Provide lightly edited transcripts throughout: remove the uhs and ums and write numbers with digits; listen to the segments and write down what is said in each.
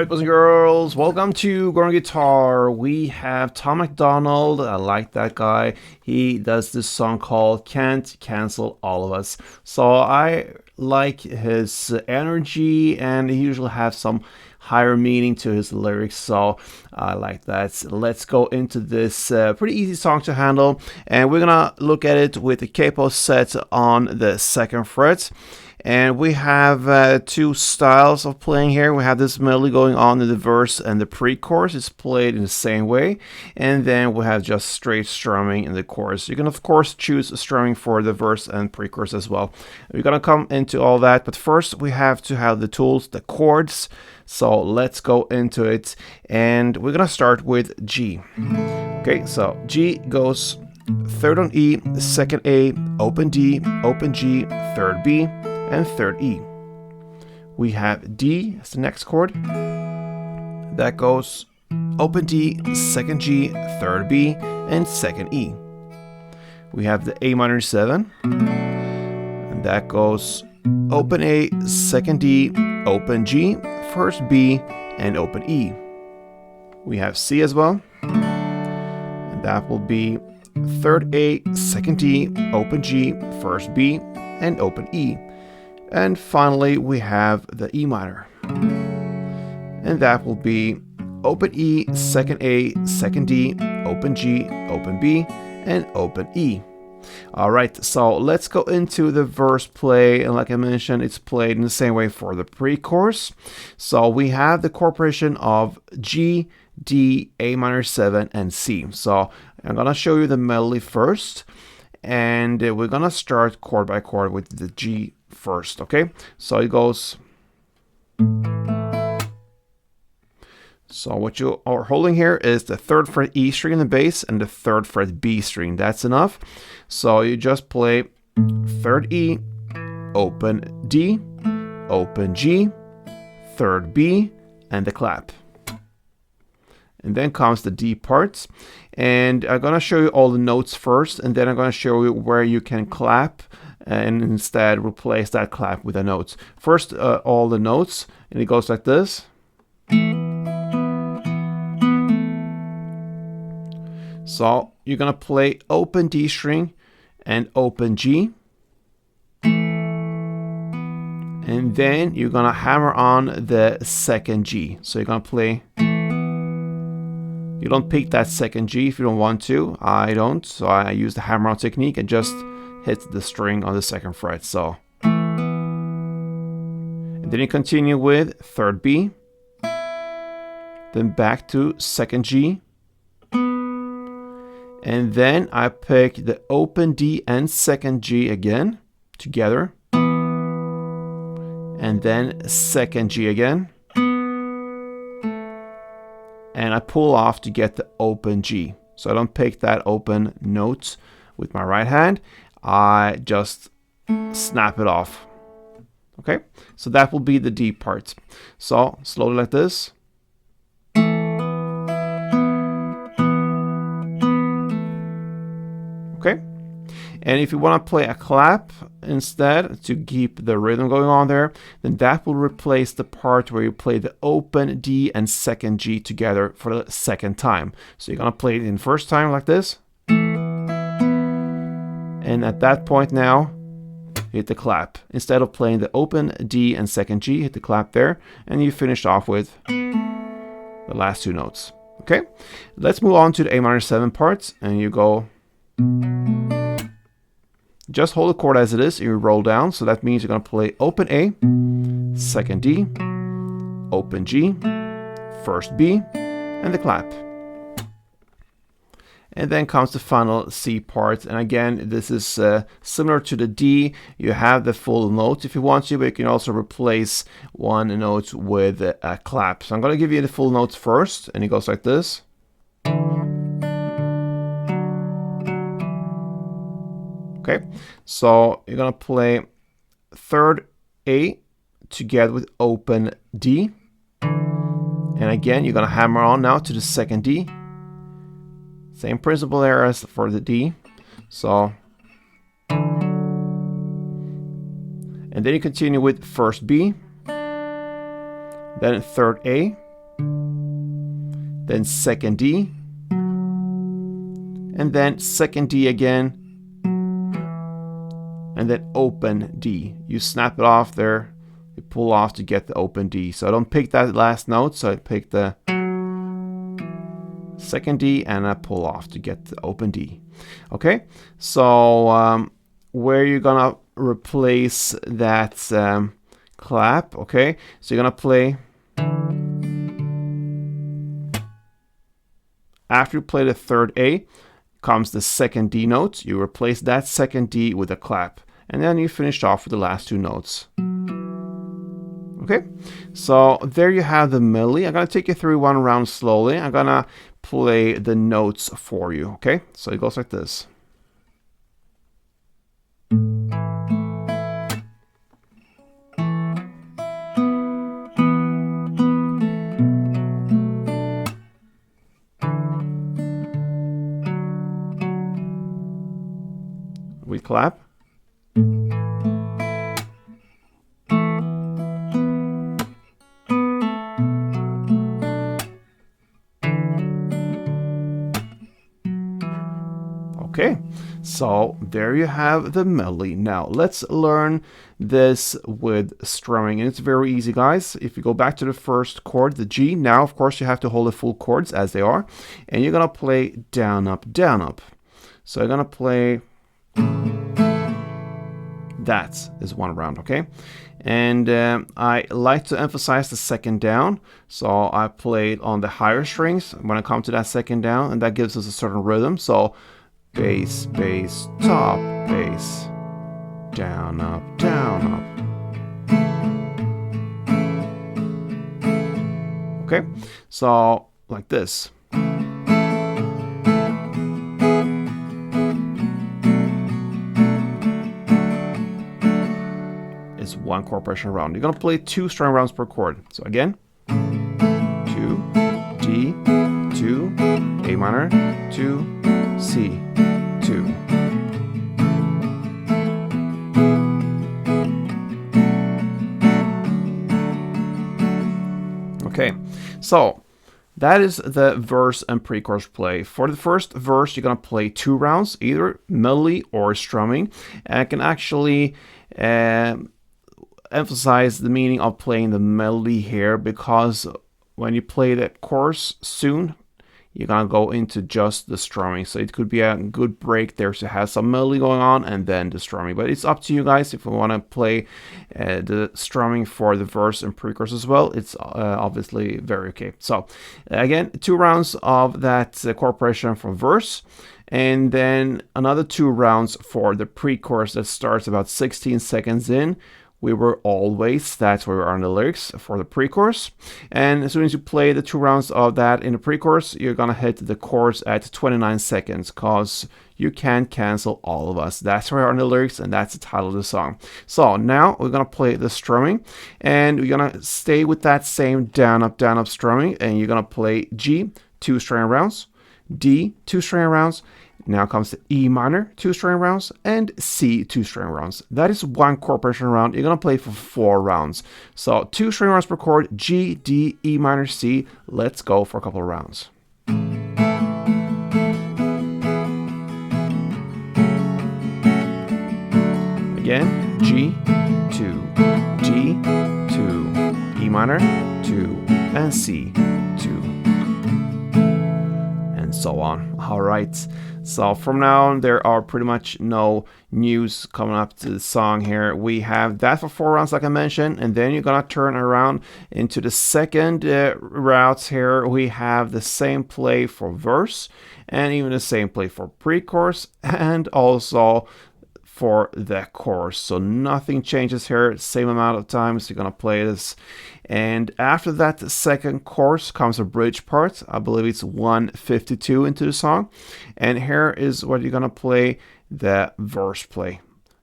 Alright, boys and girls, welcome to Growing Guitar. We have Tom MacDonald. I like that guy. He does this song called Can't Cancel All of Us. So I like his energy, and he usually has some higher meaning to his lyrics, so I like that. Let's go into this pretty easy song to handle, and we're gonna look at it with the capo set on the 2nd fret. And we have two styles of playing here. We have this melody going on in the verse and the pre-chorus. It's played in the same way. And then we have just straight strumming in the chorus. You can, of course, choose strumming for the verse and pre-chorus as well. We're going to come into all that. But first, we have to have the tools, the chords. So let's go into it. And we're going to start with G. Okay, so G goes 3rd on E, 2nd A, open D, open G, 3rd B, and 3rd E. We have D as the next chord. That goes open D, 2nd G, 3rd B, and 2nd E. We have the A minor 7. And that goes open A, 2nd D, open G, 1st B, and open E. We have C as well. And that will be 3rd A, 2nd D, open G, 1st B, and open E. And finally, we have the E minor. And that will be open E, 2nd A, 2nd D, open G, open B, and open E. Alright, so let's go into the verse play. And like I mentioned, it's played in the same way for the pre-chorus. So we have the chord of G, D, A minor 7, and C. So I'm going to show you the melody first. And we're going to start chord by chord with the G first, okay? So it goes. So what you are holding here is the 3rd fret E string in the bass and the 3rd fret B string. That's enough. So you just play 3rd E, open D, open G, 3rd B, and the clap. And then comes the D parts. And I'm going to show you all the notes first, and then I'm going to show you where you can clap and instead replace that clap with the notes. First, all the notes, and it goes like this. So you're going to play open D string and open G. And then you're going to hammer on the 2nd G. So you're going to play. You don't pick that 2nd G if you don't want to. I don't, so I use the hammer-on technique and just hit the string on the 2nd fret. So, and then you continue with 3rd B, then back to 2nd G, and then I pick the open D and 2nd G again together, and then 2nd G again. And I pull off to get the open G. So I don't pick that open note with my right hand. I just snap it off. Okay, so that will be the D part. So slowly like this. Okay. And if you want to play a clap instead to keep the rhythm going on there, then that will replace the part where you play the open D and 2nd G together for the 2nd time. So you're going to play it in first time like this. And at that point now, hit the clap. Instead of playing the open D and 2nd G, hit the clap there. And you finish off with the last 2 notes. Okay, let's move on to the A minor 7 parts. And you go. Just hold the chord as it is, and you roll down. So that means you're going to play open A, 2nd D, open G, 1st B, and the clap. And then comes the final C part. And again, this is similar to the D. You have the full note if you want to, but you can also replace one note with a clap. So I'm going to give you the full notes first, and it goes like this. Okay, so you're going to play 3rd A together with open D. And again, you're going to hammer on now to the 2nd D. Same principle there as for the D. So, and then you continue with 1st B, then 3rd A, then second D, and then second D again, and then open D. You snap it off there, you pull off to get the open D. So I don't pick that last note, so I pick the second D and I pull off to get the open D. Okay, so where you're gonna replace that clap, okay, so you're gonna play, after you play the third A comes the second D note. You replace that second D with a clap, and then you finish off with the last two notes. Okay, so there you have the melody. I'm gonna take you through one round slowly. I'm gonna play the notes for you. Okay, so it goes like this. We clap. Okay, so there you have the melody. Now let's learn this with strumming, and it's very easy, guys. If you go back to the first chord, the G, now of course you have to hold the full chords as they are, and you're gonna play down, up, down, up. So I'm gonna play, that is one round, okay? And I like to emphasize the second down, so I play it on the higher strings when I come to that second down, and that gives us a certain rhythm. So bass, bass, top, bass, down, up, down, up. Okay, so like this. Is one chord progression round. You're gonna play 2 string rounds per chord. So again, 2, D, 2, A minor, 2, C, 2. Okay, so that is the verse and pre-chorus play. For the first verse, you're gonna play 2 rounds, either melody or strumming, and I can actually emphasize the meaning of playing the melody here, because when you play the chorus soon, you're gonna go into just the strumming. So it could be a good break there to have some melody going on and then the strumming. But it's up to you guys if you want to play the strumming for the verse and pre-chorus as well. It's obviously very okay. So again, 2 rounds of that chord progression for verse, and then another 2 rounds for the pre-chorus that starts about 16 seconds in. We were always, that's where we are in the lyrics for the pre-chorus. And as soon as you play the 2 rounds of that in the pre-chorus, you're gonna hit the chorus at 29 seconds, cause you can't cancel all of us. That's where we are in the lyrics, and that's the title of the song. So now we're gonna play the strumming, and we're gonna stay with that same down, up strumming, and you're gonna play G, 2 string rounds, D, 2 string rounds. Now comes the E minor, 2 string rounds, and C, 2 string rounds. That is one chord progression round. You're gonna play for 4 rounds. So 2 string rounds per chord, G, D, E minor, C. Let's go for a couple of rounds. Again, G, 2, D, 2, E minor, 2, and C, 2. And so on. All right. So from now on, there are pretty much no news coming up to the song here. We have that for 4 rounds, like I mentioned, and then you're gonna turn around into the second routes here. We have the same play for verse, and even the same play for pre-chorus, and also for the chorus. So nothing changes here. Same amount of times you're gonna play this. And after that second chorus comes a bridge part. I believe it's 152 into the song. And here is what you're gonna play, the verse play.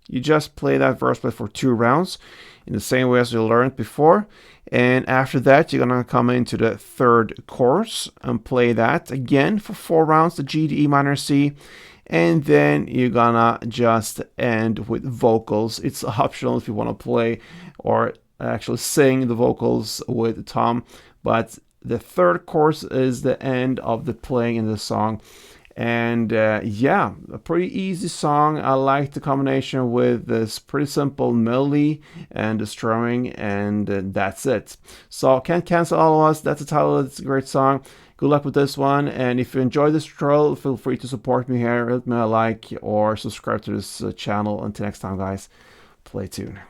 You just play that verse play for 2 rounds in the same way as you learned before. And after that, you're gonna come into the third chorus and play that again for 4 rounds, the G, D, E minor, C. And then you're gonna just end with vocals. It's optional if you want to play or actually sing the vocals with Tom, but the third chorus is the end of the playing in the song. And yeah, a pretty easy song. I like the combination with this pretty simple melody and the strumming, and that's it. So Can't Cancel All of Us, that's the title. It's a great song. Good luck with this one. And if you enjoyed this tutorial, feel free to support me here. Hit me a like or subscribe to this channel. Until next time, guys, play tune.